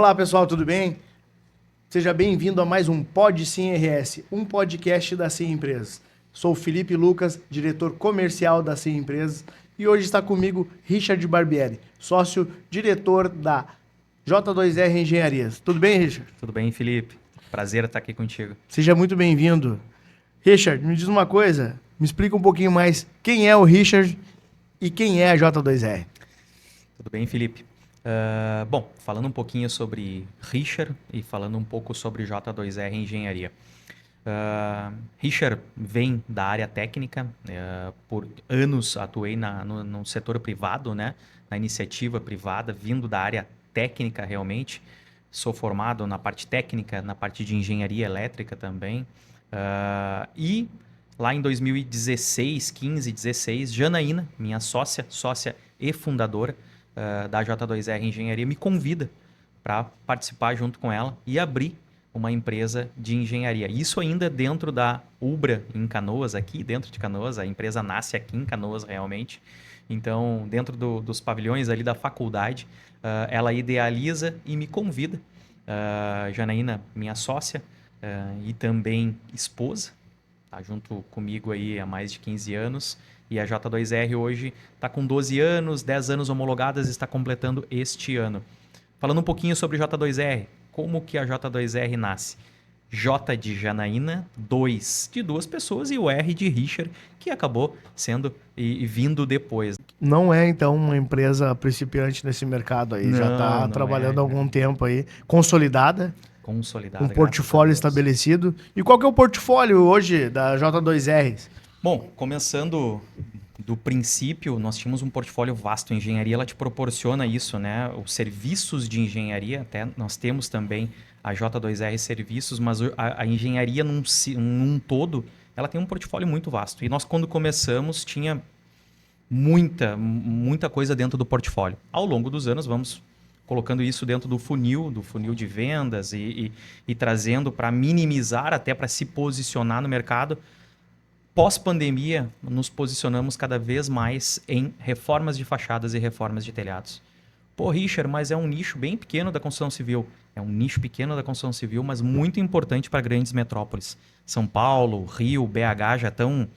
Olá pessoal, tudo bem? Seja bem-vindo a mais um Pod Sim RS, um podcast da Sim Empresas. Sou o Felipe Lucas, diretor comercial da Sim Empresas, e hoje está comigo Richard Barbieri, sócio-diretor da J2R Engenharias. Tudo bem, Richard? Tudo bem, Felipe? Prazer estar aqui contigo. Seja muito bem-vindo. Richard, me diz uma coisa, me explica um pouquinho mais quem é o Richard e quem é a J2R. Tudo bem, Felipe? Bom, falando um pouquinho sobre Richard e falando um pouco sobre J2R Engenharia. Richard vem da área técnica, por anos atuei no setor privado, né? Na iniciativa privada, vindo da área técnica realmente. Sou formado na parte técnica, na parte de engenharia elétrica também. E lá em 2016, 15, 16, Janaína, minha sócia e fundadora da J2R Engenharia, me convida para participar junto com ela e abrir uma empresa de engenharia. Isso ainda dentro da Ubra em Canoas, aqui dentro de Canoas. A empresa nasce aqui em Canoas realmente. Então, dentro dos pavilhões ali da faculdade, ela idealiza e me convida. Janaína, minha sócia e também esposa, tá junto comigo aí há mais de 15 anos. E a J2R hoje está com 12 anos, 10 anos homologadas, está completando este ano. Falando um pouquinho sobre J2R, como que a J2R nasce? J de Janaína, 2 de duas pessoas e o R de Richard, que acabou sendo e vindo depois. Não é, então, uma empresa principiante nesse mercado aí. Já está trabalhando há algum tempo aí, consolidada, Consolidada, um portfólio estabelecido. E qual que é o portfólio hoje da J2R? Bom, começando do princípio, nós tínhamos um portfólio vasto. A engenharia, ela te proporciona isso, né? Os serviços de engenharia, até nós temos também a J2R Serviços, mas a engenharia num todo, ela tem um portfólio muito vasto. E nós, quando começamos, tinha muita coisa dentro do portfólio. Ao longo dos anos, vamos colocando isso dentro do funil de vendas e trazendo para minimizar, até para se posicionar no mercado. Pós-pandemia, nos posicionamos cada vez mais em reformas de fachadas e reformas de telhados. Pô, Richard, mas é um nicho bem pequeno da construção civil. É um nicho pequeno da construção civil, mas muito importante para grandes metrópoles. São Paulo, Rio, BH já estão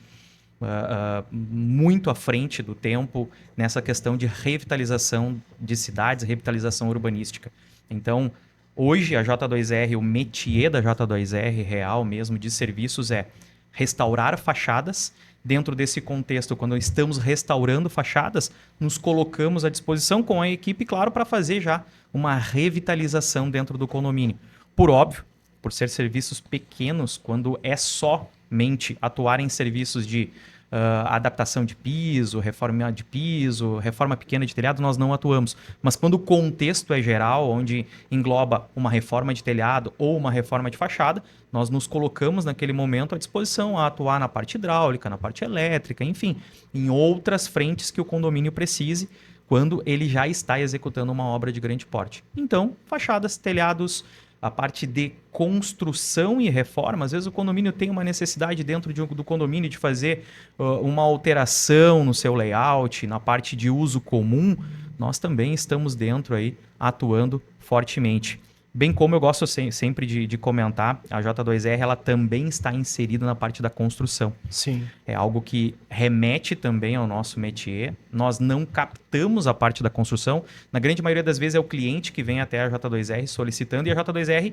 muito à frente do tempo nessa questão de revitalização de cidades, revitalização urbanística. Então, hoje a J2R, o métier da J2R real mesmo de serviços é restaurar fachadas. Dentro desse contexto, quando estamos restaurando fachadas, nos colocamos à disposição com a equipe, claro, para fazer já uma revitalização dentro do condomínio. Por óbvio, por ser serviços pequenos, quando é somente atuar em serviços de adaptação de piso, reforma de piso, reforma pequena de telhado, nós não atuamos. Mas quando o contexto é geral, onde engloba uma reforma de telhado ou uma reforma de fachada, nós nos colocamos naquele momento à disposição a atuar na parte hidráulica, na parte elétrica, enfim, em outras frentes que o condomínio precise quando ele já está executando uma obra de grande porte. Então, fachadas, telhados, a parte de construção e reforma, às vezes o condomínio tem uma necessidade dentro do condomínio de fazer uma alteração no seu layout, na parte de uso comum, nós também estamos dentro aí atuando fortemente. Bem como eu gosto sempre de comentar, a J2R ela também está inserida na parte da construção. Sim. É algo que remete também ao nosso métier. Nós não captamos a parte da construção. Na grande maioria das vezes é o cliente que vem até a J2R solicitando, e a J2R,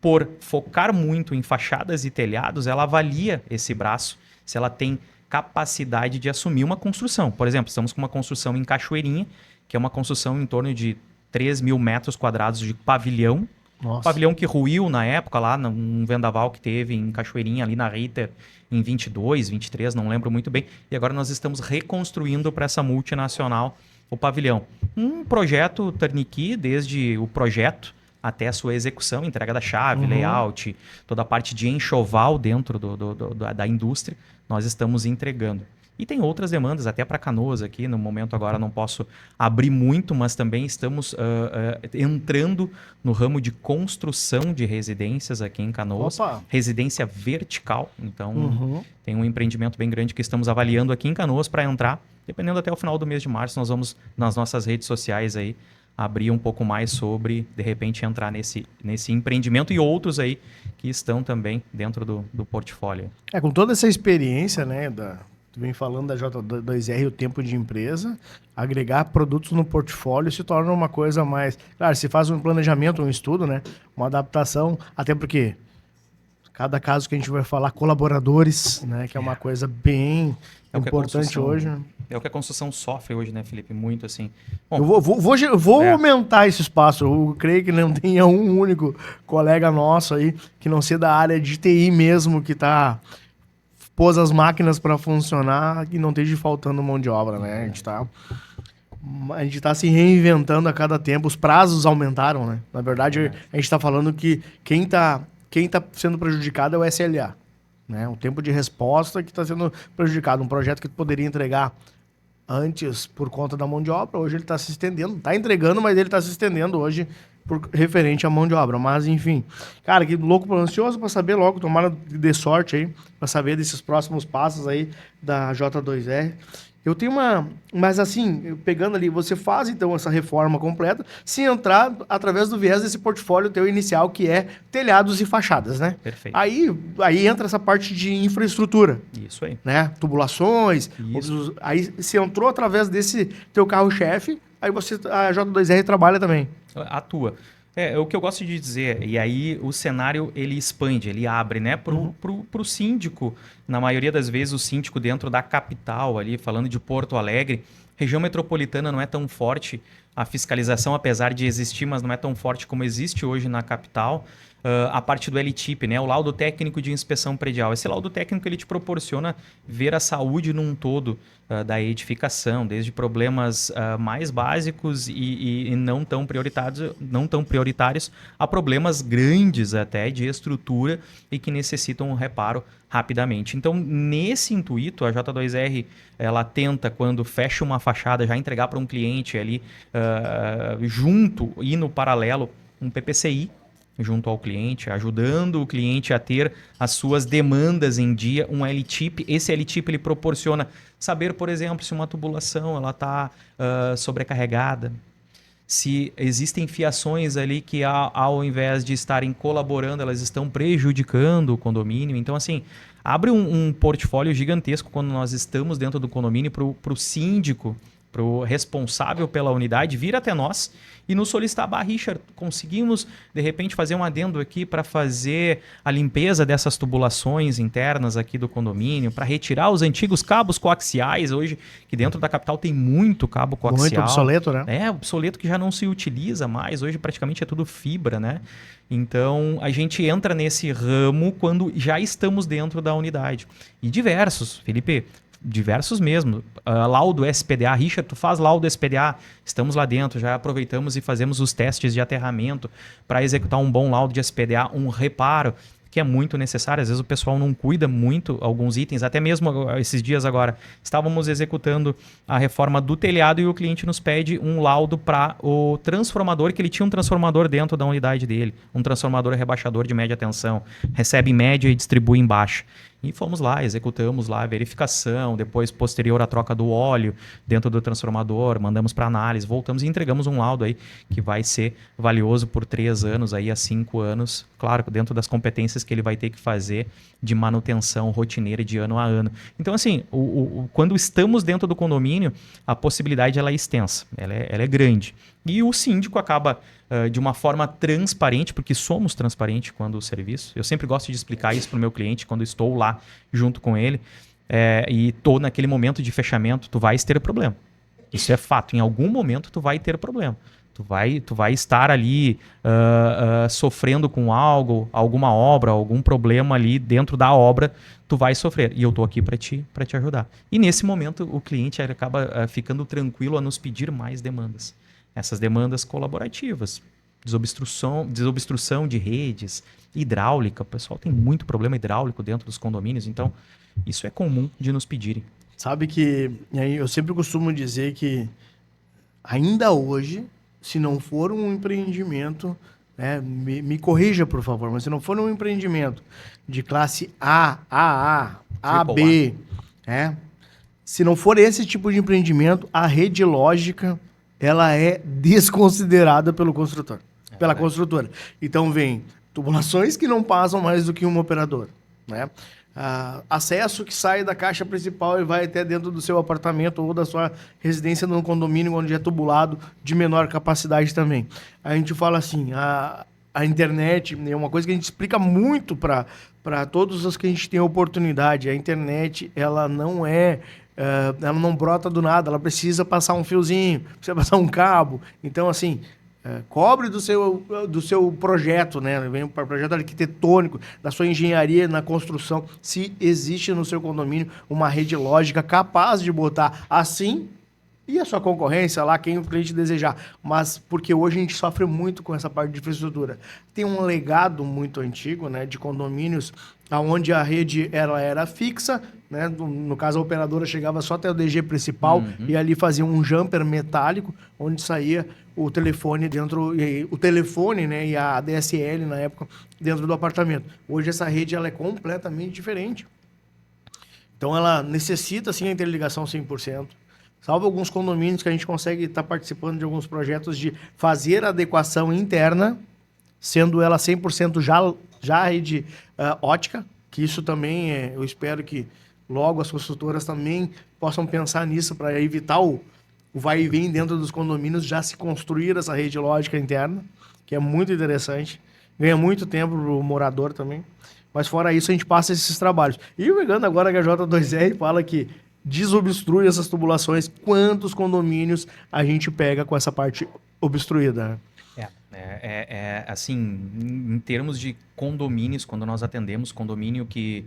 por focar muito em fachadas e telhados, ela avalia esse braço, se ela tem capacidade de assumir uma construção. Por exemplo, estamos com uma construção em Cachoeirinha, que é uma construção em torno de 3 mil metros quadrados de pavilhão. Nossa. Pavilhão que ruiu na época, lá num vendaval que teve em Cachoeirinha, ali na Ritter, em 22, 23, não lembro muito bem. E agora nós estamos reconstruindo para essa multinacional o pavilhão. Um projeto turnkey, desde o projeto até a sua execução, entrega da chave, layout, toda a parte de enxoval dentro da indústria, nós estamos entregando. E tem outras demandas, até para Canoas aqui, no momento agora não posso abrir muito, mas também estamos entrando no ramo de construção de residências aqui em Canoas. Opa. Residência vertical, então tem um empreendimento bem grande que estamos avaliando aqui em Canoas para entrar. Dependendo até o final do mês de março, nós vamos nas nossas redes sociais aí abrir um pouco mais sobre, de repente, entrar nesse empreendimento e outros aí que estão também dentro do portfólio. Com toda essa experiência, né, tu vem falando da J2R, o tempo de empresa, agregar produtos no portfólio se torna uma coisa mais... Claro, se faz um planejamento, um estudo, né, uma adaptação, até porque cada caso que a gente vai falar, colaboradores, né, que é uma coisa bem importante hoje. É o que a construção sofre hoje, né, Felipe? Muito assim. Bom, eu vou aumentar esse espaço. Eu creio que não tenha um único colega nosso aí que não seja da área de TI mesmo, que pôs as máquinas para funcionar e não esteja faltando mão de obra, né? A gente tá se reinventando a cada tempo. Os prazos aumentaram, né? Na verdade, a gente está falando que quem tá sendo prejudicado é o SLA, né? O tempo de resposta que está sendo prejudicado. Um projeto que tu poderia entregar antes por conta da mão de obra, hoje ele está se estendendo. Está entregando, mas ele está se estendendo hoje referente à mão de obra. Mas, enfim. Cara, que louco, ansioso para saber logo, tomara de sorte aí, para saber desses próximos passos aí da J2R. Eu tenho mas assim, pegando ali, você faz então essa reforma completa, se entrar através do viés desse portfólio teu inicial, que é telhados e fachadas, né? Perfeito. Aí entra essa parte de infraestrutura. Isso aí. Né? Tubulações. Isso. Aí você entrou através desse teu carro-chefe, aí a J2R trabalha também. Atua. O que eu gosto de dizer, e aí o cenário ele expande, ele abre, né? Pro síndico, na maioria das vezes o síndico dentro da capital ali, falando de Porto Alegre, região metropolitana não é tão forte, a fiscalização apesar de existir, mas não é tão forte como existe hoje na capital. A parte do LTIP, né? O laudo técnico de inspeção predial. Esse laudo técnico ele te proporciona ver a saúde num todo da edificação, desde problemas mais básicos e não tão prioritários a problemas grandes até de estrutura e que necessitam um reparo rapidamente. Então, nesse intuito, a J2R ela tenta, quando fecha uma fachada, já entregar para um cliente ali junto e no paralelo um PPCI, junto ao cliente, ajudando o cliente a ter as suas demandas em dia, um LTIP. Esse LTIP ele proporciona saber, por exemplo, se uma tubulação ela está sobrecarregada, se existem fiações ali que ao invés de estarem colaborando, elas estão prejudicando o condomínio. Então, assim, abre um portfólio gigantesco quando nós estamos dentro do condomínio para o síndico, para o responsável pela unidade, vir até nós e nos solicitar, Richard, conseguimos de repente fazer um adendo aqui para fazer a limpeza dessas tubulações internas aqui do condomínio, para retirar os antigos cabos coaxiais, hoje que dentro da capital tem muito cabo coaxial. Muito obsoleto, né? Obsoleto que já não se utiliza mais, hoje praticamente é tudo fibra, né? Então, a gente entra nesse ramo quando já estamos dentro da unidade. E diversos, Felipe, diversos mesmo. Laudo SPDA, Richard, tu faz laudo SPDA, estamos lá dentro, já aproveitamos e fazemos os testes de aterramento para executar um bom laudo de SPDA, um reparo, que é muito necessário. Às vezes o pessoal não cuida muito alguns itens, até mesmo esses dias agora, estávamos executando a reforma do telhado e o cliente nos pede um laudo para o transformador, que ele tinha um transformador dentro da unidade dele, um transformador rebaixador de média tensão, recebe em média e distribui em baixa. E fomos lá, executamos lá a verificação, depois posterior à troca do óleo dentro do transformador, mandamos para análise, voltamos e entregamos um laudo aí que vai ser valioso por 3 anos aí a 5 anos, claro, dentro das competências que ele vai ter que fazer de manutenção rotineira de ano a ano. Então, assim, quando estamos dentro do condomínio, a possibilidade ela é extensa, ela é grande. E o síndico acaba de uma forma transparente, porque somos transparentes quando o serviço. Eu sempre gosto de explicar isso para o meu cliente quando estou lá junto com ele e estou naquele momento de fechamento, tu vais ter problema. Isso é fato. Em algum momento tu vai ter problema. Tu vai estar ali sofrendo com algo, alguma obra, algum problema ali dentro da obra, tu vai sofrer. E eu estou aqui para te ajudar. E nesse momento o cliente acaba ficando tranquilo a nos pedir mais demandas. Essas demandas colaborativas, desobstrução de redes, hidráulica. O pessoal tem muito problema hidráulico dentro dos condomínios, então isso é comum de nos pedirem. Sabe que eu sempre costumo dizer que ainda hoje, se não for um empreendimento, me corrija por favor, mas se não for um empreendimento de classe A, B, se não for esse tipo de empreendimento, a rede lógica ela é desconsiderada pelo construtor, pela construtora. Então vem tubulações que não passam mais do que uma operadora, né? Acesso que sai da caixa principal e vai até dentro do seu apartamento ou da sua residência no condomínio onde é tubulado de menor capacidade também. A gente fala assim, a internet é uma coisa que a gente explica muito para todos os que a gente tem oportunidade. A internet, ela não ela não brota do nada, ela precisa passar um fiozinho, precisa passar um cabo. Então, assim, cobre do seu projeto, né? Vem para o projeto arquitetônico, da sua engenharia na construção, se existe no seu condomínio uma rede lógica capaz de botar assim e a sua concorrência lá, quem o cliente desejar. Mas porque hoje a gente sofre muito com essa parte de infraestrutura. Tem um legado muito antigo, né, de condomínios onde a rede era fixa, né? No caso, a operadora chegava só até o DG principal e ali fazia um jumper metálico, onde saía o telefone dentro, o telefone, né, e a ADSL na época dentro do apartamento. Hoje essa rede ela é completamente diferente. Então ela necessita sim a interligação 100%. Salvo alguns condomínios que a gente consegue estar participando de alguns projetos de fazer adequação interna, sendo ela 100% já rede ótica, que isso também eu espero que logo as construtoras também possam pensar nisso para evitar o vai e vem dentro dos condomínios, já se construir essa rede lógica interna, que é muito interessante, ganha muito tempo para o morador também, mas fora isso a gente passa esses trabalhos. E pegando agora a J2R fala que desobstrui essas tubulações, quantos condomínios a gente pega com essa parte obstruída? Assim, em termos de condomínios, quando nós atendemos condomínio que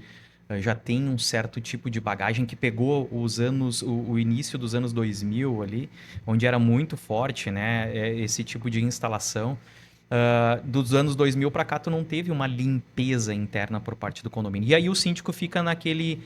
já tem um certo tipo de bagagem que pegou o início dos anos 2000 ali, onde era muito forte, né, esse tipo de instalação. Dos anos 2000 para cá, tu não teve uma limpeza interna por parte do condomínio. E aí o síndico fica naquele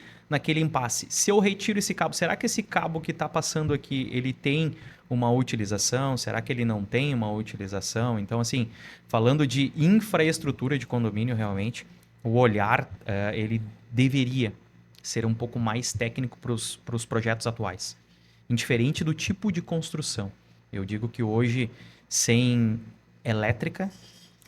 impasse. Se eu retiro esse cabo, será que esse cabo que está passando aqui, ele tem uma utilização? Será que ele não tem uma utilização? Então, assim, falando de infraestrutura de condomínio, realmente, o olhar, ele deveria ser um pouco mais técnico para os projetos atuais. Indiferente do tipo de construção. Eu digo que hoje, sem elétrica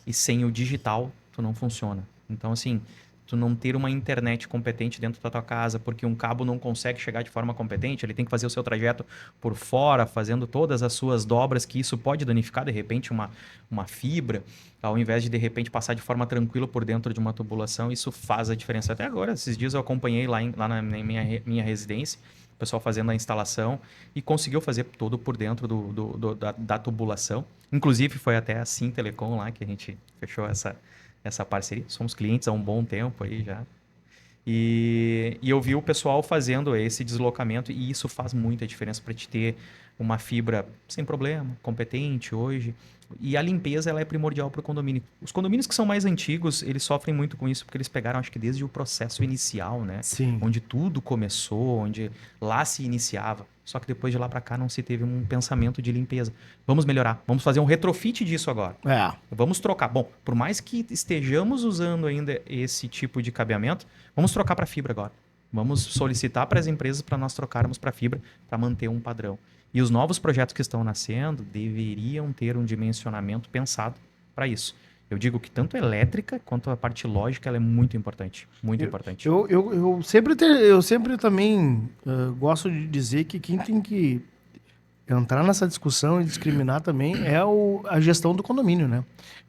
e sem o digital, tu não funciona. Então, assim, tu não ter uma internet competente dentro da tua casa, porque um cabo não consegue chegar de forma competente, ele tem que fazer o seu trajeto por fora, fazendo todas as suas dobras, que isso pode danificar, de repente, uma fibra, ao invés de repente, passar de forma tranquila por dentro de uma tubulação, isso faz a diferença. Até agora, esses dias eu acompanhei lá na minha residência, o pessoal fazendo a instalação e conseguiu fazer todo por dentro da tubulação. Inclusive, foi até a Sim Telecom lá que a gente fechou essa parceria. Somos clientes há um bom tempo aí já. E eu vi o pessoal fazendo esse deslocamento e isso faz muita diferença para te ter uma fibra sem problema, competente hoje. E a limpeza ela é primordial para o condomínio. Os condomínios que são mais antigos, eles sofrem muito com isso porque eles pegaram, acho que desde o processo inicial, né? Sim. Onde tudo começou, onde lá se iniciava. Só que depois de lá para cá não se teve um pensamento de limpeza. Vamos melhorar, vamos fazer um retrofit disso agora. Vamos trocar. Bom, por mais que estejamos usando ainda esse tipo de cabeamento, vamos trocar para fibra agora. Vamos solicitar para as empresas para nós trocarmos para fibra para manter um padrão. E os novos projetos que estão nascendo deveriam ter um dimensionamento pensado para isso. Eu digo que tanto a elétrica quanto a parte lógica ela é muito importante. Muito importante. Eu sempre também gosto de dizer que quem tem que entrar nessa discussão e discriminar também é a gestão do condomínio, né?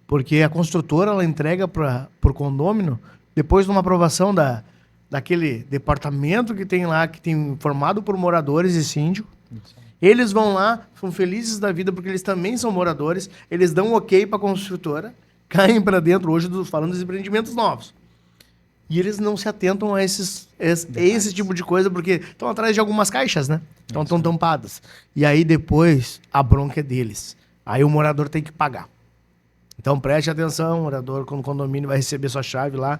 Porque a construtora ela entrega para o condômino, depois de uma aprovação daquele departamento que tem lá, que tem formado por moradores e síndico. Isso. Eles vão lá, são felizes da vida porque eles também são moradores, eles dão ok para a construtora, caem para dentro hoje, falando dos empreendimentos novos. E eles não se atentam a esse tipo de coisa, porque estão atrás de algumas caixas, né? Então estão tampadas. E aí depois a bronca é deles. Aí o morador tem que pagar. Então preste atenção, morador, quando o condomínio vai receber sua chave lá,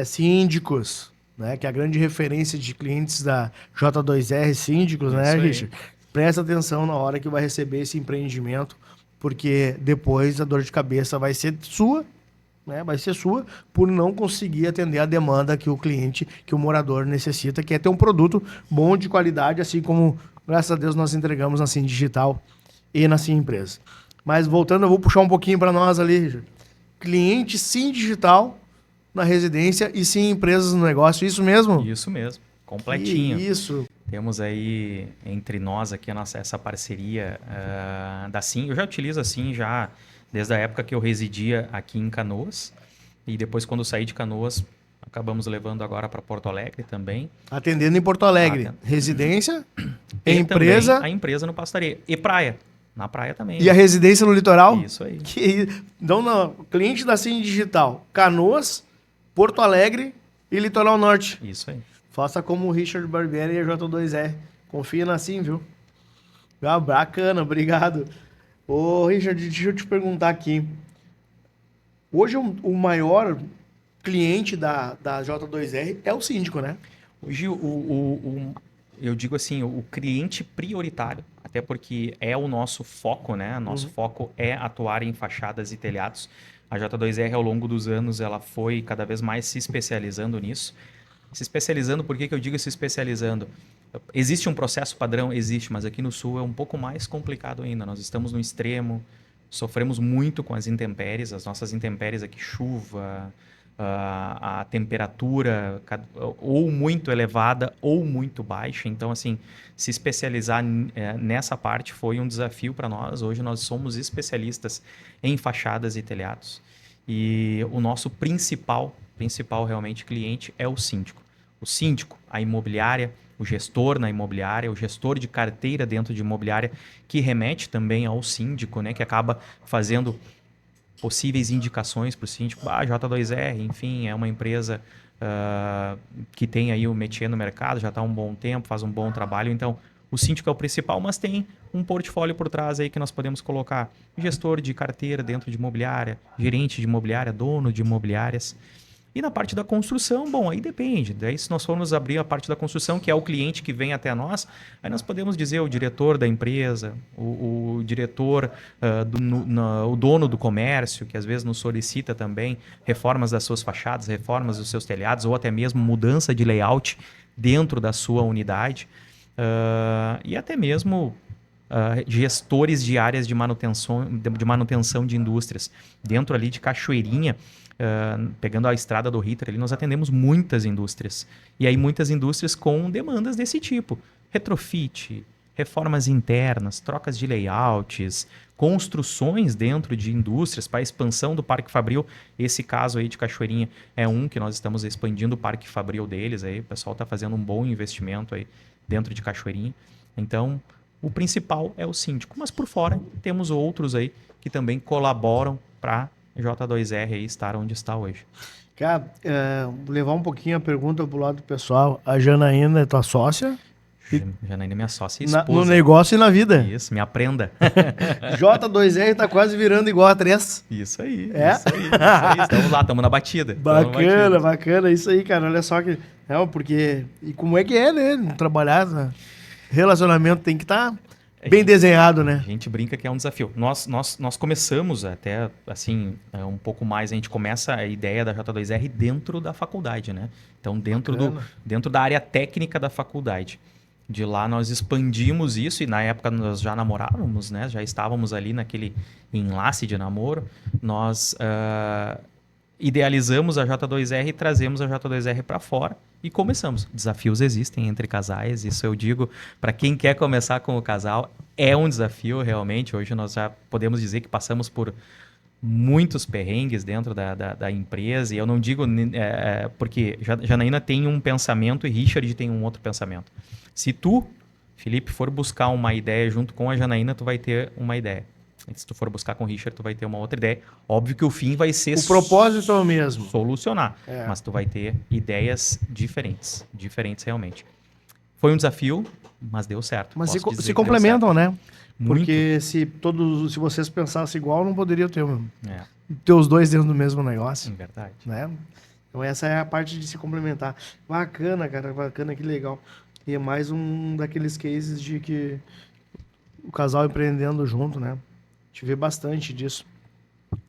síndicos, né? Que é a grande referência de clientes da J2R, síndicos, né, Richard? Presta atenção na hora que vai receber esse empreendimento, porque depois a dor de cabeça vai ser sua, né? Vai ser sua por não conseguir atender a demanda que o cliente, que o morador necessita, que é ter um produto bom de qualidade, assim como, graças a Deus, nós entregamos na Sim Digital. e na Sim Empresa. Mas voltando, eu vou puxar um pouquinho para nós ali, Richard. Cliente Sim Digital na residência e Sim Empresas no negócio, isso mesmo? Isso mesmo, Que completinho. isso. Temos aí entre nós aqui essa parceria da Sim. Eu já utilizo a Sim já desde a época que eu residia aqui em Canoas. E depois, quando eu saí de Canoas, acabamos levando agora para Porto Alegre também. Atendendo em Porto Alegre. Atendo. Residência, E empresa também a empresa no Pastaria. E praia. Na praia também. e a residência no litoral? Isso aí. Então, não, cliente da Sim Digital, Canoas, Porto Alegre e Litoral Norte. Isso aí. Faça como o Richard Barbieri e a J2R. Confia na Sim, viu? Ah, bacana, obrigado. Ô, Richard, deixa eu te perguntar aqui. Hoje o maior cliente da J2R é o síndico, né? Hoje, eu digo assim, o cliente prioritário, até porque é o nosso foco, né? Nosso foco é atuar em fachadas e telhados. A J2R, ao longo dos anos, ela foi cada vez mais se especializando nisso. Se especializando, por que que eu digo se especializando? Existe um processo padrão? Existe, mas aqui no Sul é um pouco mais complicado ainda. Nós estamos no extremo, sofremos muito com as intempéries, as nossas intempéries aqui, chuva, a temperatura ou muito elevada ou muito baixa. Então, assim, se especializar nessa parte foi um desafio para nós. Hoje nós somos especialistas em fachadas e telhados. E o nosso principal realmente cliente é o síndico. O síndico, a imobiliária, o gestor na imobiliária, o gestor de carteira dentro de imobiliária, que remete também ao síndico, né, que acaba fazendo possíveis indicações para o síndico. J2R, enfim, é uma empresa que tem aí o métier no mercado, já está há um bom tempo, faz um bom trabalho. Então, o síndico é o principal, mas tem um portfólio por trás aí que nós podemos colocar gestor de carteira dentro de imobiliária, gerente de imobiliária, dono de imobiliárias. E na parte da construção, bom, aí depende. Daí, se nós formos abrir a parte da construção, que é o cliente que vem até nós, aí nós podemos dizer o diretor da empresa, o diretor, o dono do comércio, que às vezes nos solicita também reformas das suas fachadas, reformas dos seus telhados, ou até mesmo mudança de layout dentro da sua unidade. E até mesmo gestores de áreas de manutenção de indústrias. Dentro ali de Cachoeirinha, pegando a estrada do Ritter, ali, nós atendemos muitas indústrias. E aí muitas indústrias com demandas desse tipo. Retrofit, reformas internas, trocas de layouts, construções dentro de indústrias para expansão do Parque Fabril. Esse caso aí de Cachoeirinha é um que nós estamos expandindo o Parque Fabril deles. Aí, o pessoal está fazendo um bom investimento aí dentro de Cachoeirinha. Então, o principal é o síndico. Mas por fora, temos outros aí que também colaboram para J2R aí estar onde está hoje. Cara, vou levar um pouquinho a pergunta pro lado pessoal. A Janaína é tua sócia? Janaína é minha sócia e esposa. No negócio e na vida. Isso, me aprenda. J2R tá quase virando igual a 3. Isso aí, É? isso aí. Estamos lá, estamos na batida. Bacana, bacana. Isso aí, cara. Olha só que... porque... E como é que é, né? Trabalhar, né? Relacionamento tem que estar bem desenhado, né? A gente brinca que é um desafio. Nós começamos até, assim, um pouco mais, a gente começa a ideia da J2R dentro da faculdade, né? Então, dentro da área técnica da faculdade. De lá nós expandimos isso e na época nós já namorávamos, né? Já estávamos ali naquele enlace de namoro. Nós idealizamos a J2R e trazemos a J2R para fora e começamos. Desafios existem entre casais, isso eu digo para quem quer começar com o casal. É um desafio realmente. Hoje nós já podemos dizer que passamos por muitos perrengues dentro da empresa. E eu não digo porque Janaína tem um pensamento e Richard tem um outro pensamento. Se tu, Felipe, for buscar uma ideia junto com a Janaína, tu vai ter uma ideia. Se tu for buscar com o Richard, tu vai ter uma outra ideia. Óbvio que o fim vai ser... O propósito é o mesmo. Solucionar. Mas tu vai ter ideias diferentes. Diferentes realmente. Foi um desafio, mas deu certo. Mas se complementam, né? Muito. Porque se vocês pensassem igual, não poderiam ter os dois dentro do mesmo negócio. É verdade. Né? Então essa é a parte de se complementar. Bacana, cara. Bacana, que legal. E é mais um daqueles cases de que o casal empreendendo junto, né? A gente vê bastante disso.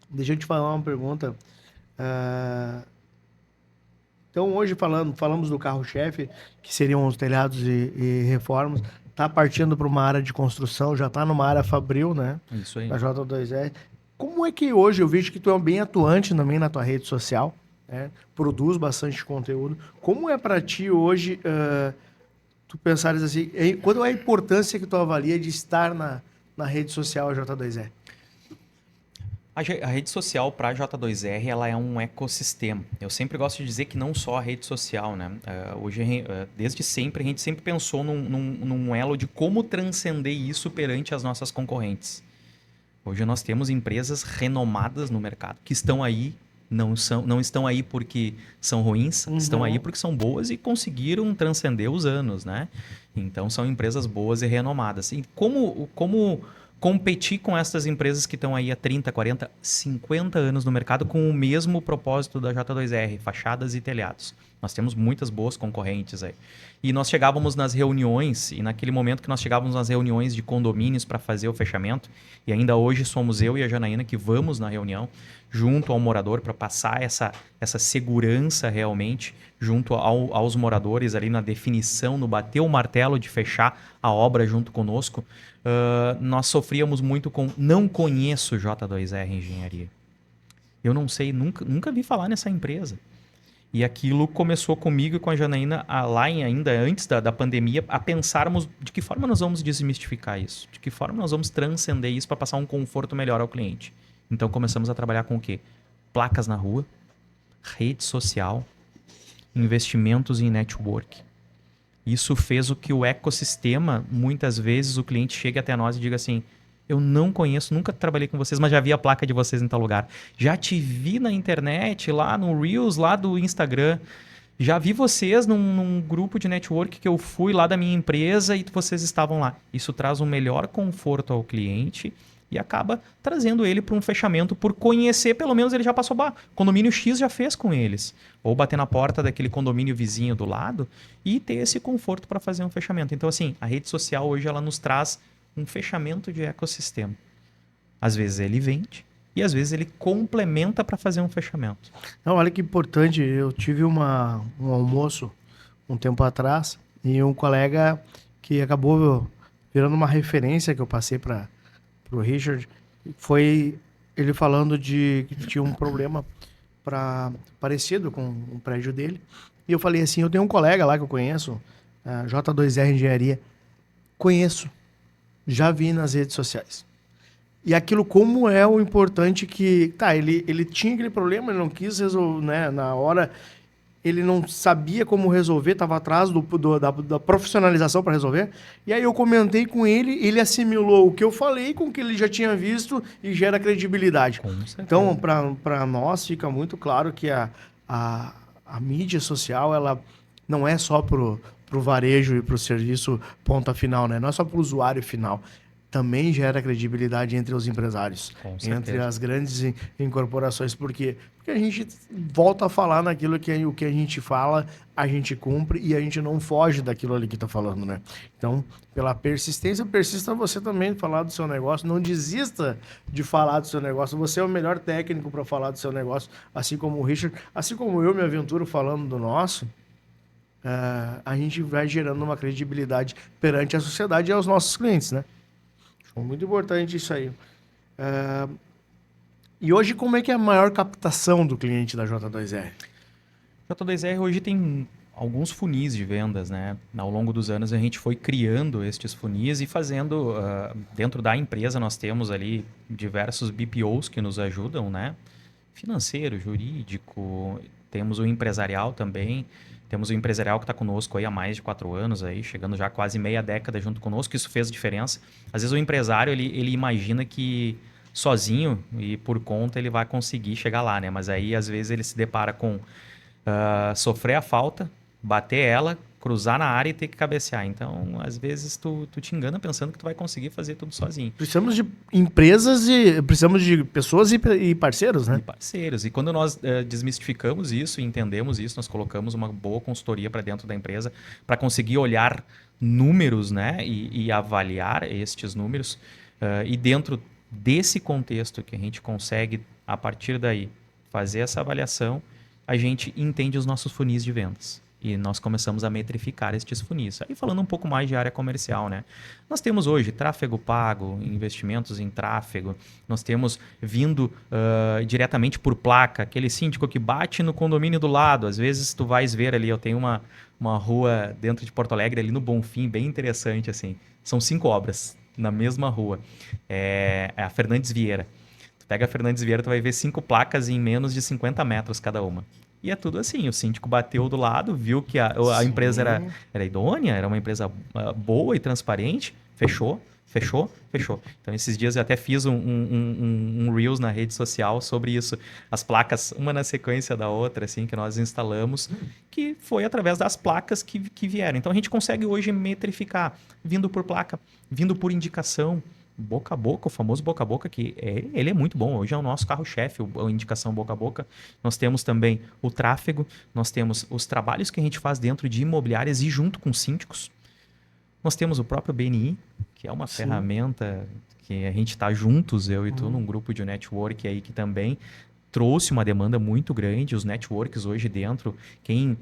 Deixa eu te falar uma pergunta. Então, hoje falamos do carro-chefe, que seriam os telhados e reformas. tá partindo para uma área de construção, já tá numa área fabril, né? Isso aí. Da J2R. Como é que hoje eu vejo que tu é bem atuante também na tua rede social, né? Produz bastante conteúdo. Como é para ti hoje, tu pensares assim, qual é a importância que tu avalia de estar na rede social J2R? A rede social para a J2R ela é um ecossistema. Eu sempre gosto de dizer que não só a rede social, né? Hoje, desde sempre, a gente sempre pensou num elo de como transcender isso perante as nossas concorrentes. Hoje nós temos empresas renomadas no mercado que estão aí, não estão aí porque são ruins, estão aí porque são boas e conseguiram transcender os anos, né? Então são empresas boas e renomadas. E como competir com essas empresas que estão aí há 30, 40, 50 anos no mercado com o mesmo propósito da J2R, fachadas e telhados? Nós temos muitas boas concorrentes aí. E nós chegávamos nas reuniões, e naquele momento que nós chegávamos nas reuniões de condomínios para fazer o fechamento, e ainda hoje somos eu e a Janaína que vamos na reunião, junto ao morador, para passar essa segurança realmente, junto aos moradores ali na definição, no bater o martelo de fechar a obra junto conosco. Nós sofríamos muito com não conheço J2R Engenharia. Eu não sei, nunca vi falar nessa empresa. E aquilo começou comigo e com a Janaína, ainda antes da pandemia, a pensarmos de que forma nós vamos desmistificar isso, de que forma nós vamos transcender isso para passar um conforto melhor ao cliente. Então começamos a trabalhar com o quê? Placas na rua, rede social, investimentos em network. Isso fez o que o ecossistema, muitas vezes o cliente chegue até nós e diga assim: eu não conheço, nunca trabalhei com vocês, mas já vi a placa de vocês em tal lugar. Já te vi na internet, lá no Reels, lá do Instagram. Já vi vocês num grupo de network que eu fui lá da minha empresa e vocês estavam lá. Isso traz um melhor conforto ao cliente e acaba trazendo ele para um fechamento por conhecer, pelo menos ele já passou, condomínio X já fez com eles. Ou bater na porta daquele condomínio vizinho do lado e ter esse conforto para fazer um fechamento. Então, assim, a rede social hoje ela nos traz um fechamento de ecossistema. Às vezes ele vende e às vezes ele complementa para fazer um fechamento. Não, olha que importante, eu tive um almoço um tempo atrás e um colega que acabou virando uma referência que eu passei para o Richard, foi ele falando que tinha um problema parecido com o prédio dele. E eu falei assim, eu tenho um colega lá que eu conheço, J2R Engenharia, conheço, já vi nas redes sociais. E aquilo como é o importante que... Tá, ele tinha aquele problema, ele não quis resolver, né? Na hora, ele não sabia como resolver, estava atrás da profissionalização para resolver. E aí eu comentei com ele assimilou o que eu falei com o que ele já tinha visto e gera credibilidade. Então, para nós, fica muito claro que a mídia social, ela não é só pro varejo e pro serviço ponta final, né? Não é só pro usuário final. Também gera credibilidade entre os empresários, entre as grandes incorporações, porque a gente volta a falar naquilo que o que a gente fala, a gente cumpre e a gente não foge daquilo ali que está falando, né? Então, pela persistência, persista você também falar do seu negócio, não desista de falar do seu negócio, você é o melhor técnico para falar do seu negócio, assim como o Richard, assim como eu me aventuro falando do nosso, a gente vai gerando uma credibilidade perante a sociedade e aos nossos clientes, né? Muito importante isso aí. E hoje, como é que é a maior captação do cliente da J2R? J2R hoje tem alguns funis de vendas, né? Ao longo dos anos a gente foi criando estes funis e fazendo... dentro da empresa nós temos ali diversos BPOs que nos ajudam, né? Financeiro, jurídico, temos o empresarial também. Temos o empresarial que está conosco aí há mais de 4 anos, aí, chegando já quase meia década junto conosco. Isso fez diferença. Às vezes o empresário ele imagina que sozinho e por conta ele vai conseguir chegar lá, né? Mas aí às vezes ele se depara com sofrer a falta, bater ela, cruzar na área e ter que cabecear. Então, às vezes, tu te engana pensando que tu vai conseguir fazer tudo sozinho. Precisamos de empresas e precisamos de pessoas e parceiros, né? E parceiros. E quando nós desmistificamos isso e entendemos isso, nós colocamos uma boa consultoria para dentro da empresa para conseguir olhar números, né? E avaliar estes números. E dentro desse contexto que a gente consegue, a partir daí, fazer essa avaliação, a gente entende os nossos funis de vendas. E nós começamos a metrificar estes funis. Aí falando um pouco mais de área comercial, né? Nós temos hoje tráfego pago, investimentos em tráfego. Nós temos vindo diretamente por placa, aquele síndico que bate no condomínio do lado. Às vezes tu vais ver ali, eu tenho uma rua dentro de Porto Alegre, ali no Bonfim, bem interessante, assim. São 5 obras na mesma rua. É a Fernandes Vieira. Tu pega a Fernandes Vieira, tu vai ver 5 placas em menos de 50 metros cada uma. E é tudo assim, o síndico bateu do lado, viu que a empresa era idônea, era uma empresa boa e transparente, fechou. Então, esses dias eu até fiz um Reels na rede social sobre isso. As placas, uma na sequência da outra, assim, que nós instalamos, que foi através das placas que vieram. Então, a gente consegue hoje metrificar, vindo por placa, vindo por indicação, boca a boca, o famoso boca a boca, que ele é muito bom. Hoje é o nosso carro-chefe, a indicação boca a boca. Nós temos também o tráfego, nós temos os trabalhos que a gente faz dentro de imobiliárias e junto com síndicos. Nós temos o próprio BNI, que é uma ferramenta que a gente está juntos, eu e tu, num grupo de network aí que também trouxe uma demanda muito grande. Os networks hoje dentro, quem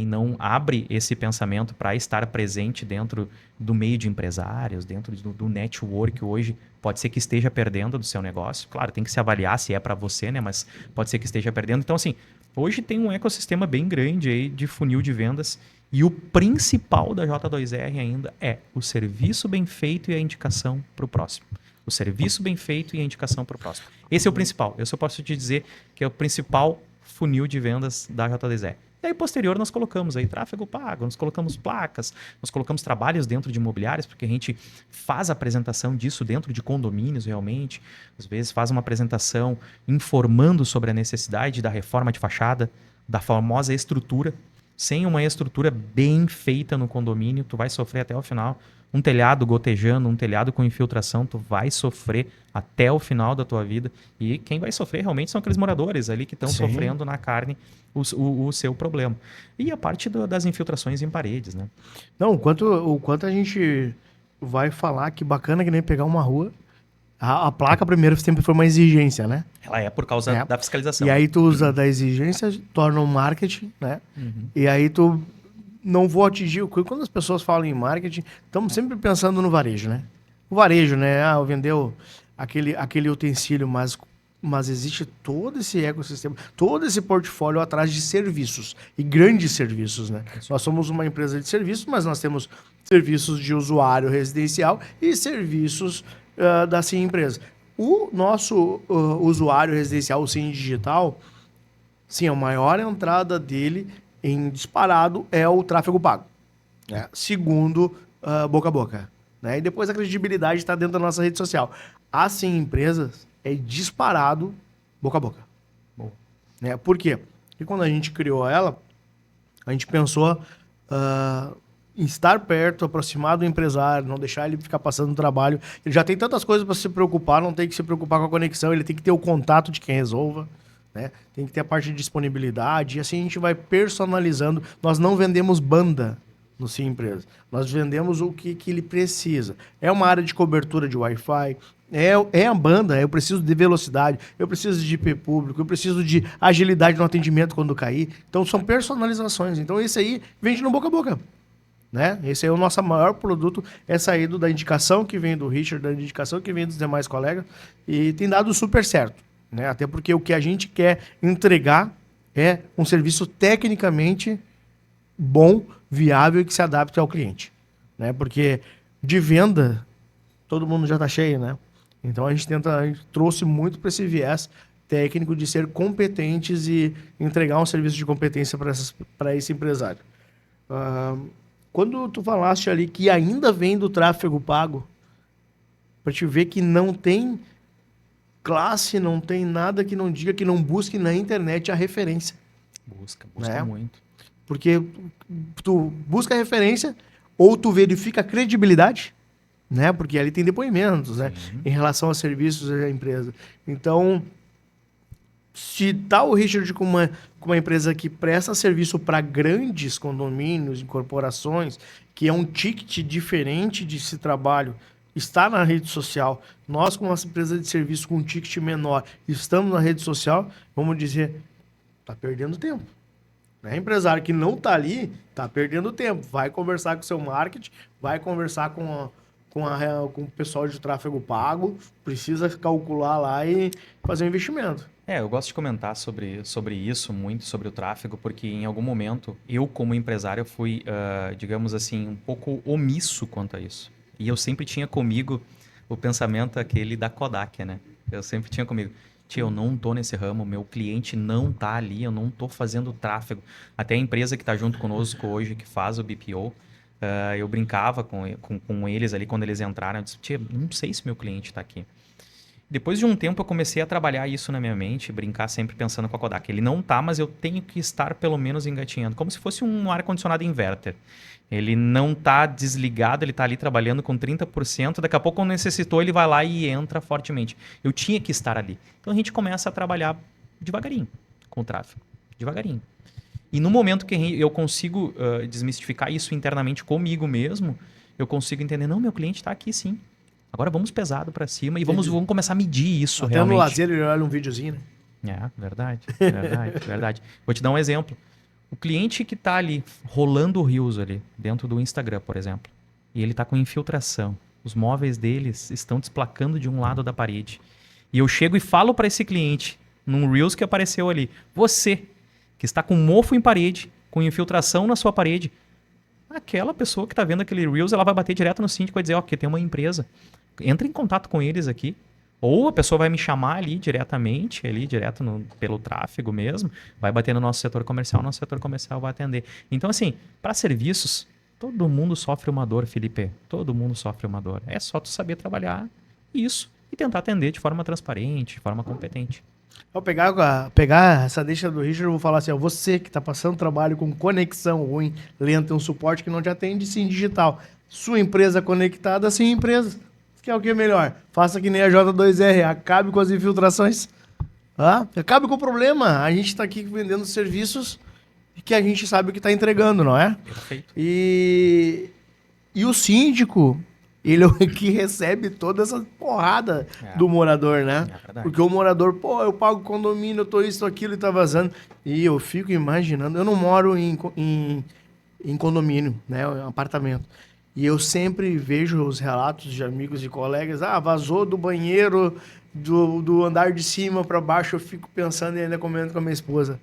não abre esse pensamento para estar presente dentro do meio de empresários, dentro do network hoje, pode ser que esteja perdendo do seu negócio. Claro, tem que se avaliar se é para você, né? Mas pode ser que esteja perdendo. Então, assim, hoje tem um ecossistema bem grande aí de funil de vendas. E o principal da J2R ainda é o serviço bem feito e a indicação para o próximo. O serviço bem feito e a indicação para o próximo. Esse é o principal. Eu só posso te dizer que é o principal funil de vendas da J2R. E aí, posterior, nós colocamos aí tráfego pago, nós colocamos placas, nós colocamos trabalhos dentro de imobiliários, porque a gente faz a apresentação disso dentro de condomínios realmente. Às vezes faz uma apresentação informando sobre a necessidade da reforma de fachada, da famosa estrutura. Sem uma estrutura bem feita no condomínio, tu vai sofrer até o final. Um telhado gotejando, um telhado com infiltração, tu vai sofrer até o final da tua vida. E quem vai sofrer realmente são aqueles moradores ali que estão sofrendo na carne o seu problema. E a parte das infiltrações em paredes, né? Não, o quanto a gente vai falar que bacana que nem pegar uma rua. A placa primeiro sempre foi uma exigência, né? Ela é por causa da fiscalização. E aí tu usa da exigência, torna um marketing, né? E aí tu não vou atingir... Quando as pessoas falam em marketing, estamos sempre pensando no varejo, né? O varejo, né? Ah, vendeu aquele utensílio, mas existe todo esse ecossistema, todo esse portfólio atrás de serviços, e grandes serviços, né? Nós somos uma empresa de serviços, mas nós temos serviços de usuário residencial e serviços da Sim Empresa. O nosso usuário residencial, o Sim Digital, sim, a maior entrada dele em disparado é o tráfego pago, né? Segundo, boca a boca, né? E depois a credibilidade está dentro da nossa rede social. A Sim Empresas é disparado boca a boca. Bom. Né? Por quê? Porque quando a gente criou ela, a gente pensou em estar perto, aproximar do empresário, não deixar ele ficar passando trabalho. Ele já tem tantas coisas para se preocupar, não tem que se preocupar com a conexão, ele tem que ter o contato de quem resolva, né? Tem que ter a parte de disponibilidade, e assim a gente vai personalizando. Nós não vendemos banda no Sim Empresa, nós vendemos o que ele precisa. É uma área de cobertura de Wi-Fi, é a banda, eu preciso de velocidade, eu preciso de IP público, eu preciso de agilidade no atendimento quando cair. Então são personalizações. Então esse aí vende no boca a boca, né? Esse é o nosso maior produto, é saído da indicação que vem do Richard, da indicação que vem dos demais colegas, e tem dado super certo, né? Até porque o que a gente quer entregar é um serviço tecnicamente bom, viável e que se adapte ao cliente, né? Porque de venda todo mundo já está cheio, né? Então a gente trouxe muito para esse viés técnico de ser competentes e entregar um serviço de competência para esse empresário. Quando tu falaste ali que ainda vem do tráfego pago, para te ver que não tem classe, não tem nada que não diga, que não busque na internet a referência. Busca né? Muito. Porque tu busca a referência ou tu verifica a credibilidade, né? Porque ali tem depoimentos, né? Em relação a serviços da empresa. Então, se tá o Richard com uma empresa que presta serviço para grandes condomínios, incorporações, que é um ticket diferente desse trabalho, está na rede social, nós com uma empresa de serviço com um ticket menor, estamos na rede social, vamos dizer, tá perdendo tempo, né? Empresário que não tá ali, tá perdendo tempo. Vai conversar com o seu marketing, vai conversar com o pessoal de tráfego pago, precisa calcular lá e fazer um investimento. Eu gosto de comentar sobre isso, muito sobre o tráfego, porque em algum momento eu, como empresário, fui, digamos assim, um pouco omisso quanto a isso. E eu sempre tinha comigo o pensamento aquele da Kodak, né? Eu sempre tinha comigo, tia, eu não tô nesse ramo, meu cliente não tá ali, eu não tô fazendo tráfego. Até a empresa que tá junto conosco hoje, que faz o BPO, eu brincava com eles ali quando eles entraram, eu disse, tia, não sei se meu cliente tá aqui. Depois de um tempo eu comecei a trabalhar isso na minha mente, brincar sempre pensando com a Kodak. Ele não tá, mas eu tenho que estar pelo menos engatinhando, como se fosse um ar-condicionado inverter. Ele não tá desligado, ele tá ali trabalhando com 30%, daqui a pouco quando necessitou ele vai lá e entra fortemente. Eu tinha que estar ali. Então a gente começa a trabalhar devagarinho com o tráfego, devagarinho. E no momento que eu consigo desmistificar isso internamente comigo mesmo, eu consigo entender, não, meu cliente está aqui sim. Agora vamos pesado para cima e vamos começar a medir isso Até realmente. no lazer ele olha um videozinho, né? Verdade, verdade. Vou te dar um exemplo. O cliente que está ali rolando o Reels ali dentro do Instagram, por exemplo, e ele está com infiltração. Os móveis deles estão desplacando de um lado da parede. E eu chego e falo para esse cliente, num Reels que apareceu ali, você que está com mofo em parede, com infiltração na sua parede, aquela pessoa que está vendo aquele Reels, ela vai bater direto no síndico e vai dizer, ok, tem uma empresa. Entra em contato com eles aqui. Ou a pessoa vai me chamar ali diretamente, direto pelo tráfego mesmo, vai bater no nosso setor comercial vai atender. Então, assim, para serviços, todo mundo sofre uma dor, Felipe. Todo mundo sofre uma dor. É só tu saber trabalhar isso e tentar atender de forma transparente, de forma competente. Ao pegar essa deixa do Richard, eu vou falar assim, ó, você que está passando trabalho com conexão ruim, lenta, um suporte que não te atende, sim, digital. Sua empresa conectada, sim, empresa. Quer o que é melhor? Faça que nem a J2R, acabe com as infiltrações. Acabe com o problema. A gente está aqui vendendo serviços que a gente sabe o que está entregando, não é? Perfeito. E o síndico, ele é o que recebe toda essa porrada do morador, né? Porque o morador, eu pago condomínio, eu tô isso, tô aquilo e tá vazando. E eu fico imaginando, eu não moro em condomínio, né? Em apartamento. E eu sempre vejo os relatos de amigos e colegas, vazou do banheiro, do andar de cima para baixo, eu fico pensando e ainda comendo com a minha esposa.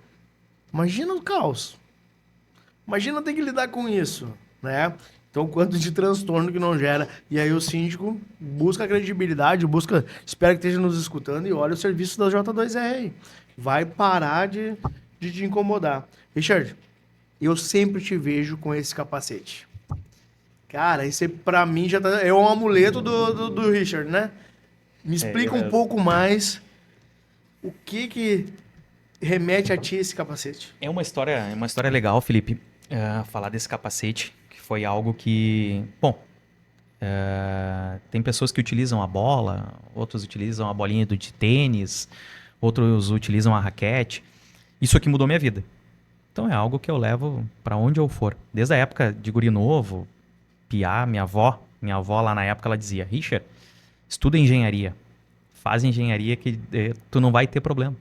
Imagina o caos. Imagina ter que lidar com isso, né? Então, quanto de transtorno que não gera. E aí o síndico busca credibilidade, espero que esteja nos escutando e olha o serviço da J2R aí. Vai parar de te incomodar. Richard, eu sempre te vejo com esse capacete. Cara, esse pra mim já é um amuleto do Richard, né? Me explica um pouco mais o que remete a ti esse capacete. É uma história legal, Felipe, falar desse capacete, que foi algo que... Bom, tem pessoas que utilizam a bola, outros utilizam a bolinha de tênis, outros utilizam a raquete. Isso aqui mudou minha vida. Então é algo que eu levo para onde eu for. Desde a época de guri novo, piá, minha avó lá na época, ela dizia, Richard, estuda engenharia, faz engenharia que tu não vai ter problema.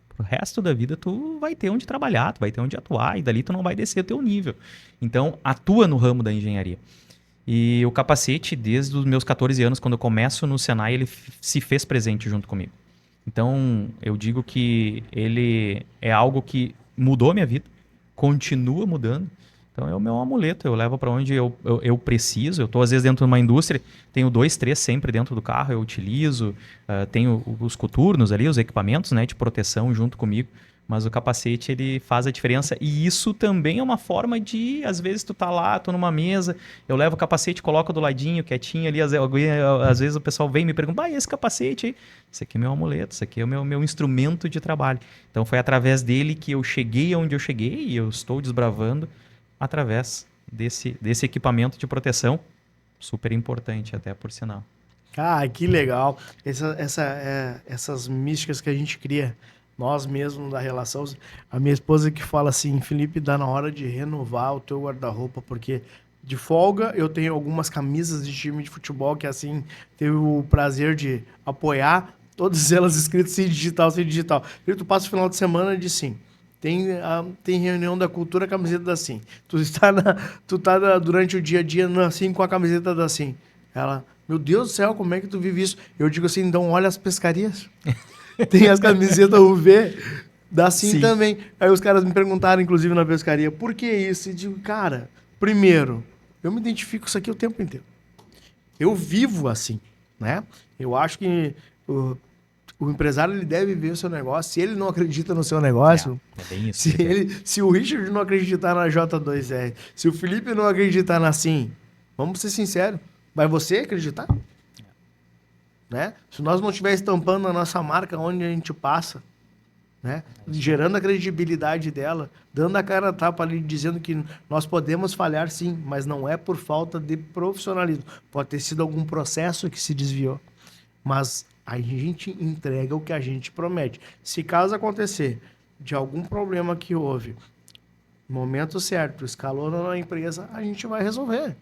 Pro resto da vida tu vai ter onde trabalhar, tu vai ter onde atuar e dali tu não vai descer o teu nível. Então atua no ramo da engenharia. E o capacete, desde os meus 14 anos, quando eu começo no Senai, ele se fez presente junto comigo. Então eu digo que ele é algo que mudou a minha vida, continua mudando. Então é o meu amuleto, eu levo para onde eu preciso. Eu estou às vezes dentro de uma indústria, tenho 2, 3 sempre dentro do carro, eu utilizo, tenho os coturnos ali, os equipamentos, né, de proteção junto comigo, mas o capacete ele faz a diferença e isso também é uma forma de, às vezes tu tá lá, tô numa mesa, eu levo o capacete, coloco do ladinho, quietinho ali, às vezes o pessoal vem e me pergunta, esse capacete aí? Esse aqui é meu amuleto, esse aqui é o meu instrumento de trabalho. Então foi através dele que eu cheguei onde eu cheguei e eu estou desbravando através desse equipamento de proteção, super importante até, por sinal. Que legal. Essas místicas que a gente cria, nós mesmos da relação. A minha esposa que fala assim, Felipe, dá na hora de renovar o teu guarda-roupa, porque de folga eu tenho algumas camisas de time de futebol que assim, teve o prazer de apoiar, todas elas escritas sem digital. Tu passa o final de semana de sim. Tem reunião da cultura, a camiseta da Sim. Tu tá durante o dia a dia assim com a camiseta da Sim. Ela, meu Deus do céu, como é que tu vive isso? Eu digo assim, então olha as pescarias. Tem as camisetas UV da Sim também. Aí os caras me perguntaram, inclusive na pescaria, por que isso? E digo, cara, primeiro, eu me identifico com isso aqui o tempo inteiro. Eu vivo assim, né? Eu acho que o empresário ele deve ver o seu negócio. Se ele não acredita no seu negócio, É bem isso. se o Richard não acreditar na J2R, se o Felipe não acreditar na Sim, vamos ser sinceros, vai você acreditar? Né? Se nós não estiver estampando a nossa marca onde a gente passa, né? Gerando a credibilidade dela, dando a cara a tapa ali, dizendo que nós podemos falhar sim, mas não é por falta de profissionalismo. Pode ter sido algum processo que se desviou, mas a gente entrega o que a gente promete. Se caso acontecer de algum problema que houve, no momento certo, escalou na empresa, a gente vai resolver.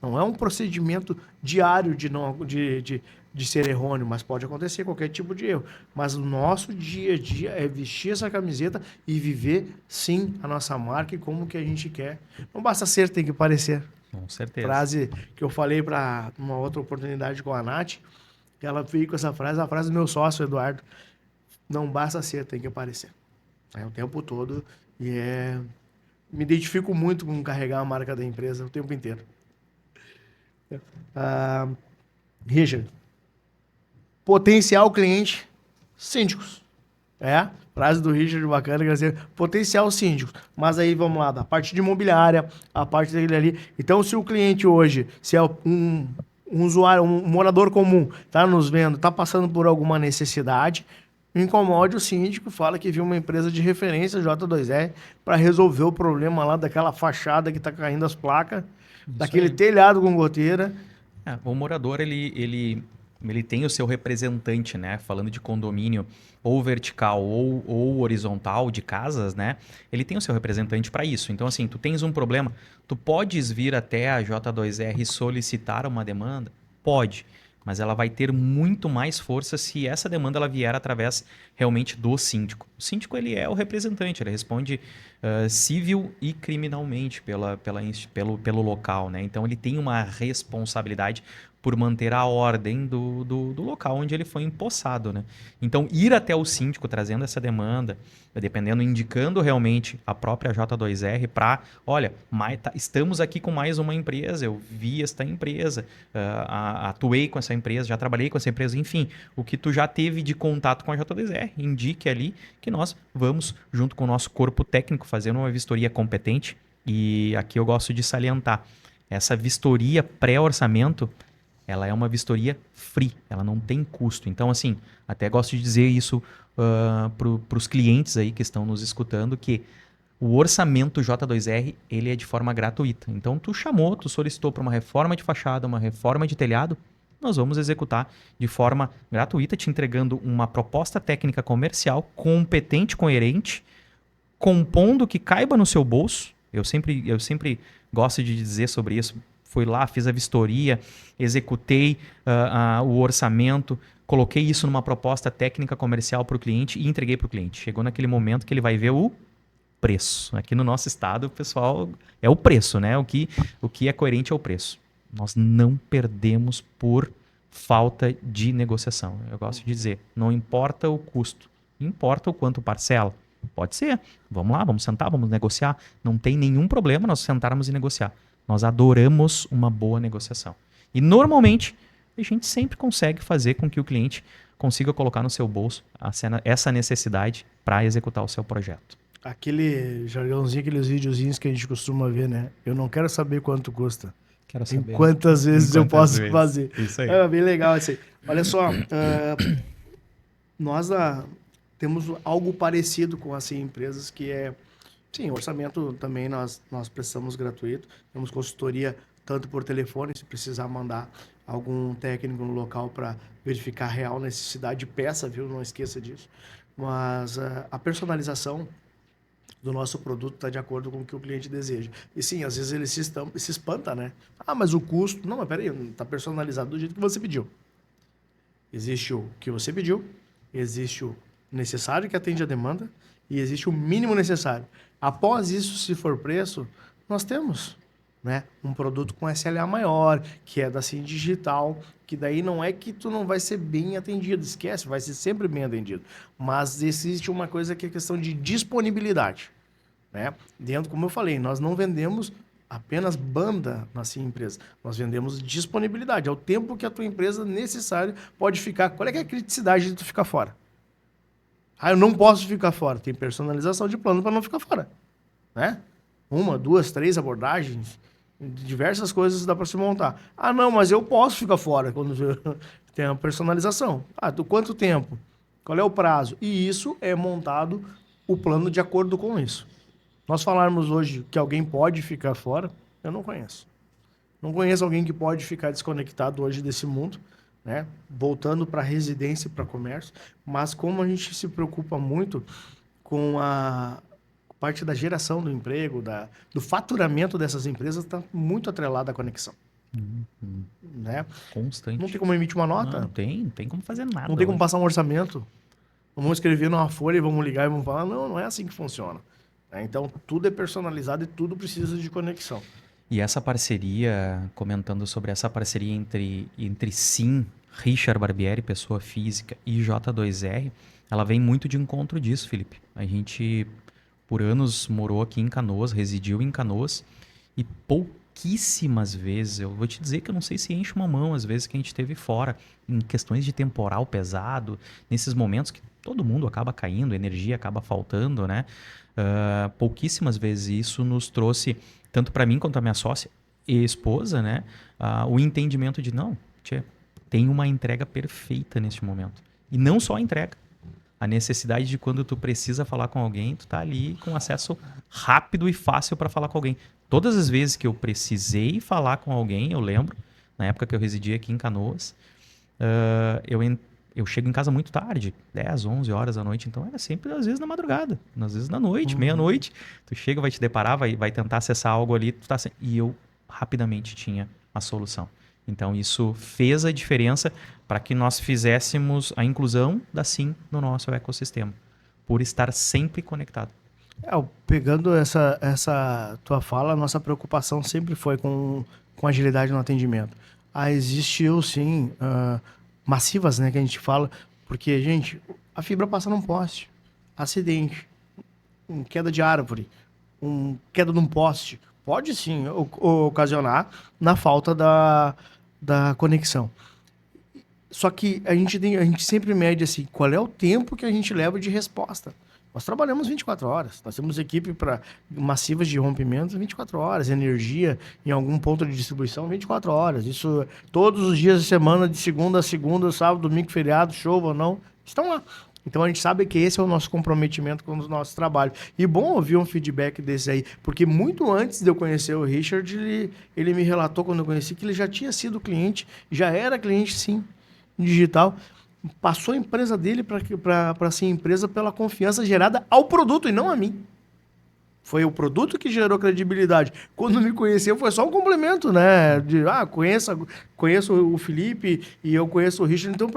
Não é um procedimento diário de ser errôneo, mas pode acontecer qualquer tipo de erro. Mas o nosso dia a dia é vestir essa camiseta e viver, sim, a nossa marca e como que a gente quer. Não basta ser, tem que parecer. Com certeza. Frase que eu falei para uma outra oportunidade com a Nath, ela veio com essa frase, a frase do meu sócio, Eduardo. Não basta ser, tem que parecer. É o tempo todo e me identifico muito com carregar a marca da empresa o tempo inteiro. Richard, potencial cliente, síndicos. Frase do Richard bacana, quer dizer, potencial síndicos. Mas aí vamos lá, da parte de imobiliária, a parte dele ali. Então, se o cliente hoje, se é um usuário, um morador comum, tá nos vendo, tá passando por alguma necessidade, incomode o síndico, fala que viu uma empresa de referência, J2R, para resolver o problema lá daquela fachada que tá caindo as placas, daquele telhado com goteira. O morador, ele tem o seu representante, né? Falando de condomínio ou vertical ou horizontal de casas, né? Ele tem o seu representante para isso. Então, assim, tu tens um problema, tu podes vir até a J2R solicitar uma demanda? Pode. Mas ela vai ter muito mais força se essa demanda ela vier através realmente do síndico. O síndico ele é o representante, ele responde civil e criminalmente pelo local, né? Então ele tem uma responsabilidade por manter a ordem do local onde ele foi empossado, né? Então ir até o síndico trazendo essa demanda, dependendo, indicando realmente a própria J2R para, olha, estamos aqui com mais uma empresa, eu vi esta empresa, atuei com essa empresa, já trabalhei com essa empresa, enfim, o que tu já teve de contato com a J2R, indique ali que nós vamos, junto com o nosso corpo técnico, fazer uma vistoria competente. E aqui eu gosto de salientar, essa vistoria pré-orçamento, ela é uma vistoria free, ela não tem custo. Então, assim, até gosto de dizer isso para os clientes aí que estão nos escutando, que o orçamento J2R, ele é de forma gratuita. Então, tu solicitou para uma reforma de fachada, uma reforma de telhado, nós vamos executar de forma gratuita, te entregando uma proposta técnica comercial competente, coerente, compondo que caiba no seu bolso. Eu sempre gosto de dizer sobre isso. Fui lá, fiz a vistoria, executei o orçamento, coloquei isso numa proposta técnica comercial para o cliente e entreguei para o cliente. Chegou naquele momento que ele vai ver o preço. Aqui no nosso estado, pessoal, é o preço, né? O que é coerente é o preço. Nós não perdemos por falta de negociação. Eu gosto de dizer, não importa o custo, importa o quanto parcela. Pode ser. Vamos lá, vamos sentar, vamos negociar. Não tem nenhum problema nós sentarmos e negociar. Nós adoramos uma boa negociação. E normalmente a gente sempre consegue fazer com que o cliente consiga colocar no seu bolso essa necessidade para executar o seu projeto. Aquele jargãozinho, aqueles videozinhos que a gente costuma ver, né? Eu não quero saber quanto custa. Quero saber. Quantas vezes eu posso fazer. Isso aí. É bem legal isso aí. Olha só, nós temos algo parecido com as empresas que é... Sim, orçamento também nós prestamos gratuito. Temos consultoria tanto por telefone, se precisar mandar algum técnico no local para verificar a real necessidade de peça, viu? Não esqueça disso. Mas a personalização do nosso produto está de acordo com o que o cliente deseja. E sim, às vezes ele se espanta, né? Ah, mas o custo... Não, mas peraí, está personalizado do jeito que você pediu. Existe o que você pediu, existe o necessário que atende a demanda e existe o mínimo necessário. Após isso, se for preço, nós temos, né, um produto com SLA maior, que é da Sim Digital, que daí não é que tu não vai ser bem atendido, esquece, vai ser sempre bem atendido. Mas existe uma coisa que é questão de disponibilidade, né? Dentro, como eu falei, nós não vendemos apenas banda na Sim Empresa, nós vendemos disponibilidade, é o tempo que a tua empresa necessário pode ficar. Qual é que é a criticidade de tu ficar fora? Eu não posso ficar fora. Tem personalização de plano para não ficar fora, né? 1, 2, 3 abordagens, diversas coisas dá para se montar. Não, mas eu posso ficar fora quando tem a personalização. Do quanto tempo? Qual é o prazo? E isso é montado o plano de acordo com isso. Nós falarmos hoje que alguém pode ficar fora, eu não conheço. Não conheço alguém que pode ficar desconectado hoje desse mundo, né? Voltando para residência e para comércio, mas como a gente se preocupa muito com a parte da geração do emprego, do faturamento dessas empresas, está muito atrelada à conexão. Né? Constante. Não tem como emitir uma nota. Não tem como fazer nada. Não tem como passar um orçamento. Vamos escrever numa folha e vamos ligar e vamos falar, não é assim que funciona. Então, tudo é personalizado e tudo precisa de conexão. E essa parceria, comentando sobre essa parceria entre Sim, Richard Barbieri, pessoa física, e J2R, ela vem muito de encontro disso, Felipe. A gente, por anos, morou aqui em Canoas, residiu em Canoas, e pouquíssimas vezes, eu vou te dizer que eu não sei se enche uma mão, às vezes que a gente esteve fora, em questões de temporal pesado, nesses momentos que todo mundo acaba caindo, energia acaba faltando, né? Pouquíssimas vezes isso nos trouxe, tanto para mim quanto a minha sócia e esposa, né, o entendimento de não, tem uma entrega perfeita neste momento. E não só a entrega, a necessidade de quando tu precisa falar com alguém, tu tá ali com acesso rápido e fácil para falar com alguém. Todas as vezes que eu precisei falar com alguém, eu lembro, na época que eu residia aqui em Canoas, eu chego em casa muito tarde, 10, 11 horas da noite, então era sempre, às vezes, na madrugada, às vezes na noite, meia-noite. Tu chega, vai te deparar, vai tentar acessar algo ali, e eu rapidamente tinha a solução. Então, isso fez a diferença para que nós fizéssemos a inclusão da Sim no nosso ecossistema, por estar sempre conectado. Pegando essa tua fala, a nossa preocupação sempre foi com agilidade no atendimento. Existiu, sim, massivas, né, que a gente fala, porque, gente, a fibra passa num poste, acidente, queda de árvore, queda de um poste, pode sim ocasionar na falta da conexão. Só que a gente sempre mede assim, qual é o tempo que a gente leva de resposta. Nós trabalhamos 24 horas, nós temos equipe para massivas de rompimentos 24 horas, energia em algum ponto de distribuição 24 horas. Isso todos os dias de semana, de segunda a segunda, sábado, domingo, feriado, chova ou não, estão lá. Então a gente sabe que esse é o nosso comprometimento com o nosso trabalho. E bom ouvir um feedback desse aí, porque muito antes de eu conhecer o Richard, ele me relatou quando eu conheci que ele já tinha sido cliente, já era cliente sim, digital. Passou a empresa dele para ser empresa pela confiança gerada ao produto e não a mim. Foi o produto que gerou credibilidade. Quando me conheceu foi só um complemento, né? Conheço o Felipe e eu conheço o Richard. Então,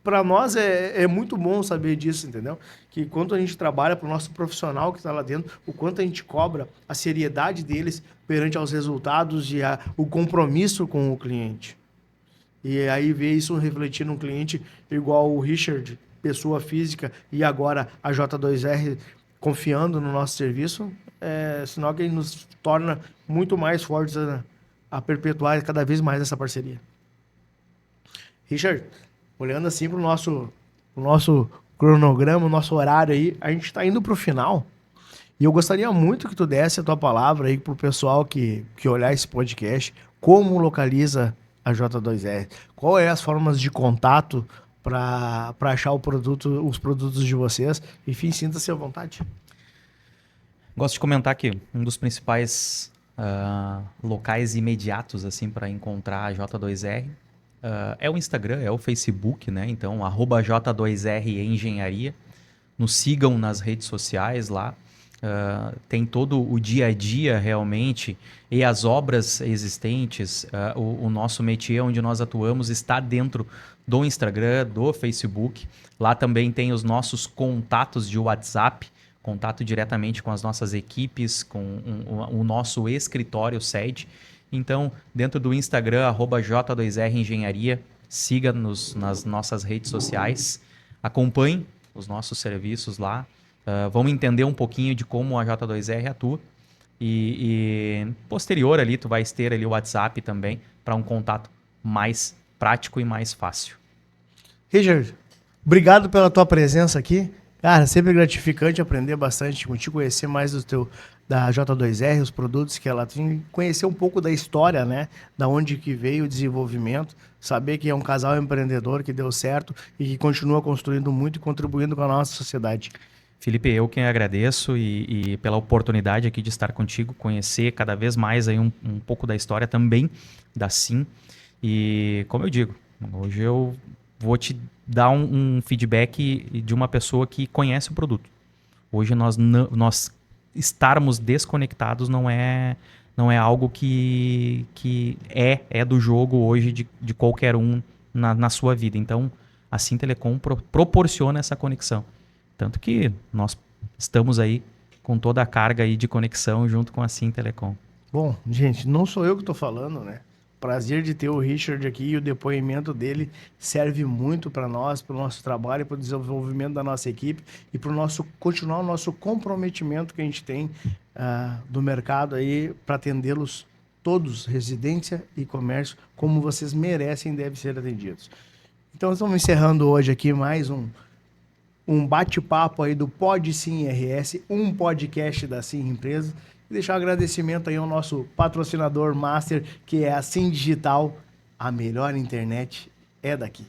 para nós é muito bom saber disso, entendeu? Que quanto a gente trabalha para o nosso profissional que está lá dentro, o quanto a gente cobra a seriedade deles perante aos resultados e o compromisso com o cliente. E aí ver isso refletir num cliente igual o Richard, pessoa física, e agora a J2R confiando no nosso serviço, é sinal que ele nos torna muito mais fortes a perpetuar cada vez mais essa parceria. Richard, olhando assim para o nosso cronograma, o nosso horário aí, a gente está indo para o final. E eu gostaria muito que tu desse a tua palavra aí para o pessoal que olhar esse podcast, como localiza a J2R. Qual é as formas de contato para achar os produtos de vocês? Enfim, sinta-se à vontade. Gosto de comentar que um dos principais locais imediatos assim para encontrar a J2R é o Instagram, é o Facebook, né? Então, @J2R Engenharia. Nos sigam nas redes sociais lá. Tem todo o dia a dia realmente e as obras existentes, o nosso métier onde nós atuamos está dentro do Instagram, do Facebook. Lá também tem os nossos contatos de WhatsApp contato diretamente com as nossas equipes, com o nosso escritório sede. Então, dentro do Instagram, @J2R Engenharia, siga-nos nas nossas redes sociais, acompanhe os nossos serviços lá, vamos entender um pouquinho de como a J2R atua e posterior ali tu vais ter ali o WhatsApp também para um contato mais prático e mais fácil. Richard, obrigado pela tua presença aqui. Cara, sempre gratificante aprender bastante contigo, conhecer mais da J2R, os produtos que ela tem, conhecer um pouco da história, né? Da onde que veio o desenvolvimento, saber que é um casal empreendedor que deu certo e que continua construindo muito e contribuindo com a nossa sociedade. Felipe, eu quem agradeço e pela oportunidade aqui de estar contigo, conhecer cada vez mais aí um pouco da história também da Sim. E como eu digo, hoje eu vou te dar um feedback de uma pessoa que conhece o produto. Hoje nós estarmos desconectados não é algo que é do jogo hoje de qualquer um na sua vida. Então, a Sim Telecom proporciona essa conexão. Tanto que nós estamos aí com toda a carga aí de conexão junto com a Sim Telecom. Bom, gente, não sou eu que estou falando, né? Prazer de ter o Richard aqui e o depoimento dele serve muito para nós, para o nosso trabalho, para o desenvolvimento da nossa equipe e para continuar o nosso comprometimento que a gente tem do mercado aí para atendê-los todos, residência e comércio, como vocês merecem e devem ser atendidos. Então, estamos encerrando hoje aqui mais um bate-papo aí do Pod Sim RS, um podcast da Sim Empresa. E deixar um agradecimento aí ao nosso patrocinador master, que é a Sim Digital. A melhor internet é daqui.